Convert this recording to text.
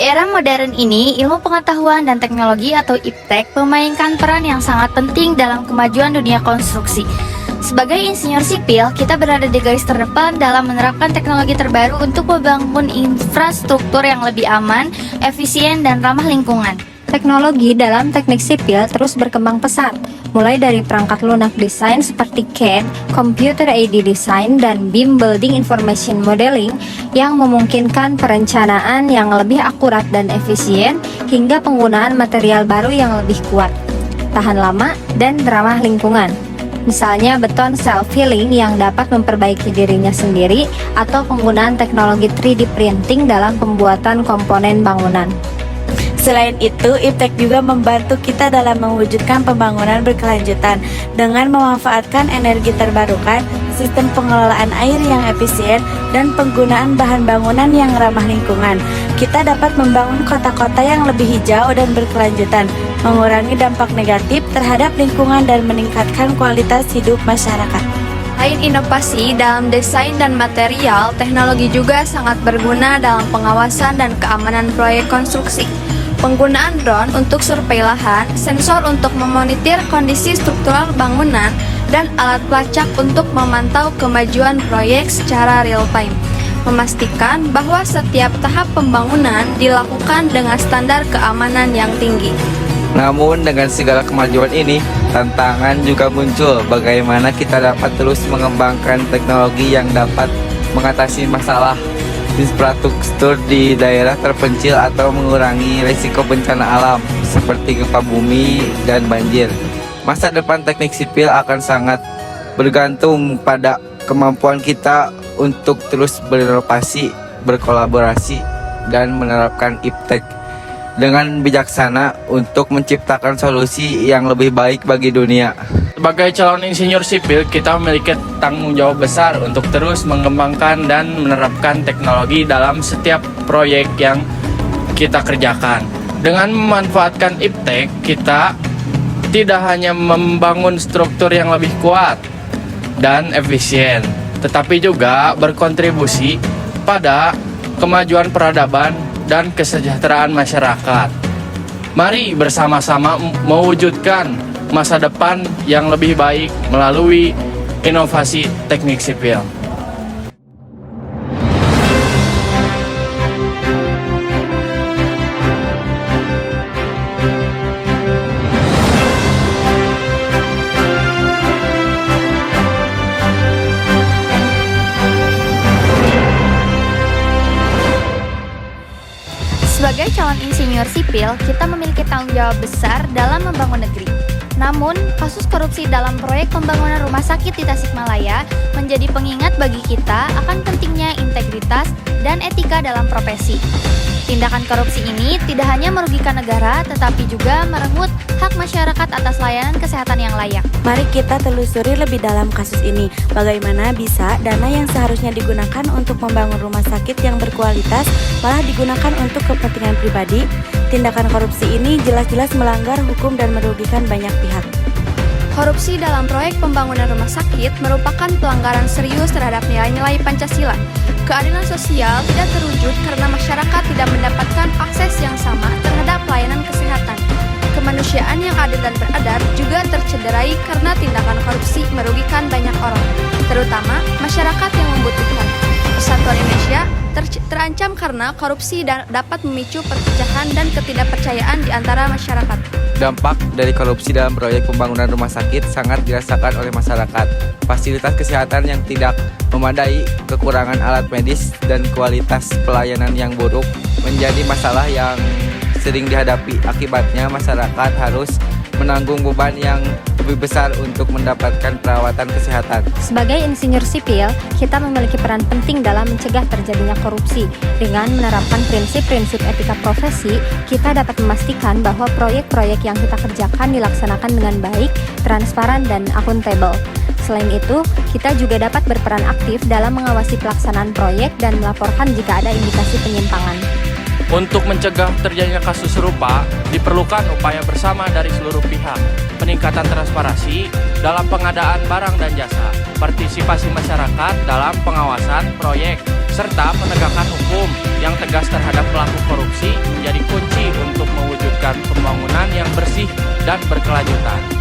era modern ini, ilmu pengetahuan dan teknologi atau IPTEK memainkan peran yang sangat penting dalam kemajuan dunia konstruksi. Sebagai insinyur sipil, kita berada di garis terdepan dalam menerapkan teknologi terbaru untuk membangun infrastruktur yang lebih aman, efisien, dan ramah lingkungan. Teknologi dalam teknik sipil terus berkembang pesat, mulai dari perangkat lunak desain seperti CAD, Computer Aided Design, dan BIM Building Information Modeling yang memungkinkan perencanaan yang lebih akurat dan efisien hingga penggunaan material baru yang lebih kuat, tahan lama, dan ramah lingkungan. Misalnya beton self-healing yang dapat memperbaiki dirinya sendiri atau penggunaan teknologi 3D printing dalam pembuatan komponen bangunan. Selain itu, IPTEK juga membantu kita dalam mewujudkan pembangunan berkelanjutan dengan memanfaatkan energi terbarukan, sistem pengelolaan air yang efisien, dan penggunaan bahan bangunan yang ramah lingkungan. Kita dapat membangun kota-kota yang lebih hijau dan berkelanjutan, mengurangi dampak negatif terhadap lingkungan dan meningkatkan kualitas hidup masyarakat. Selain inovasi dalam desain dan material, teknologi juga sangat berguna dalam pengawasan dan keamanan proyek konstruksi. Penggunaan drone untuk survei lahan, sensor untuk memonitor kondisi struktural bangunan, dan alat pelacak untuk memantau kemajuan proyek secara real time, memastikan bahwa setiap tahap pembangunan dilakukan dengan standar keamanan yang tinggi. Namun dengan segala kemajuan ini, tantangan juga muncul bagaimana kita dapat terus mengembangkan teknologi yang dapat mengatasi masalah infrastruktur di daerah terpencil atau mengurangi risiko bencana alam seperti gempa bumi dan banjir. Masa depan teknik sipil akan sangat bergantung pada kemampuan kita untuk terus berinovasi, berkolaborasi, dan menerapkan IPTEK dengan bijaksana untuk menciptakan solusi yang lebih baik bagi dunia. Sebagai calon insinyur sipil, kita memiliki tanggung jawab besar untuk terus mengembangkan dan menerapkan teknologi dalam setiap proyek yang kita kerjakan. Dengan memanfaatkan IPTEK, kita tidak hanya membangun struktur yang lebih kuat dan efisien, tetapi juga berkontribusi pada kemajuan peradaban dan kesejahteraan masyarakat. Mari bersama-sama mewujudkan masa depan yang lebih baik melalui inovasi teknik sipil. Sebagai calon insinyur sipil, kita memiliki tanggung jawab besar dalam membangun negeri. Namun, kasus korupsi dalam proyek pembangunan rumah sakit di Tasikmalaya menjadi pengingat bagi kita akan pentingnya integritas dan etika dalam profesi. Tindakan korupsi ini tidak hanya merugikan negara, tetapi juga merenggut hak masyarakat atas layanan kesehatan yang layak. Mari kita telusuri lebih dalam kasus ini, bagaimana bisa dana yang seharusnya digunakan untuk membangun rumah sakit yang berkualitas malah digunakan untuk kepentingan pribadi. Tindakan korupsi ini jelas-jelas melanggar hukum dan merugikan banyak pihak. Korupsi dalam proyek pembangunan rumah sakit merupakan pelanggaran serius terhadap nilai-nilai Pancasila. Keadilan sosial tidak terwujud karena masyarakat tidak mendapatkan akses yang sama terhadap pelayanan kesehatan. Kemanusiaan yang adil dan beradab juga tercederai karena tindakan korupsi merugikan banyak orang, terutama masyarakat yang membutuhkan. Persatuan Indonesia terancam karena korupsi dapat memicu perpecahan dan ketidakpercayaan di antara masyarakat. Dampak dari korupsi dalam proyek pembangunan rumah sakit sangat dirasakan oleh masyarakat. Fasilitas kesehatan yang tidak memadai, kekurangan alat medis, dan kualitas pelayanan yang buruk menjadi masalah yang sering dihadapi. Akibatnya masyarakat harus menanggung beban yang lebih besar untuk mendapatkan perawatan kesehatan. Sebagai insinyur sipil, kita memiliki peran penting dalam mencegah terjadinya korupsi. Dengan menerapkan prinsip-prinsip etika profesi, kita dapat memastikan bahwa proyek-proyek yang kita kerjakan dilaksanakan dengan baik, transparan, dan akuntabel. Selain itu, kita juga dapat berperan aktif dalam mengawasi pelaksanaan proyek dan melaporkan jika ada indikasi penyimpangan. Untuk mencegah terjadinya kasus serupa, diperlukan upaya bersama dari seluruh pihak, peningkatan transparansi dalam pengadaan barang dan jasa, partisipasi masyarakat dalam pengawasan proyek, serta penegakan hukum yang tegas terhadap pelaku korupsi menjadi kunci untuk mewujudkan pembangunan yang bersih dan berkelanjutan.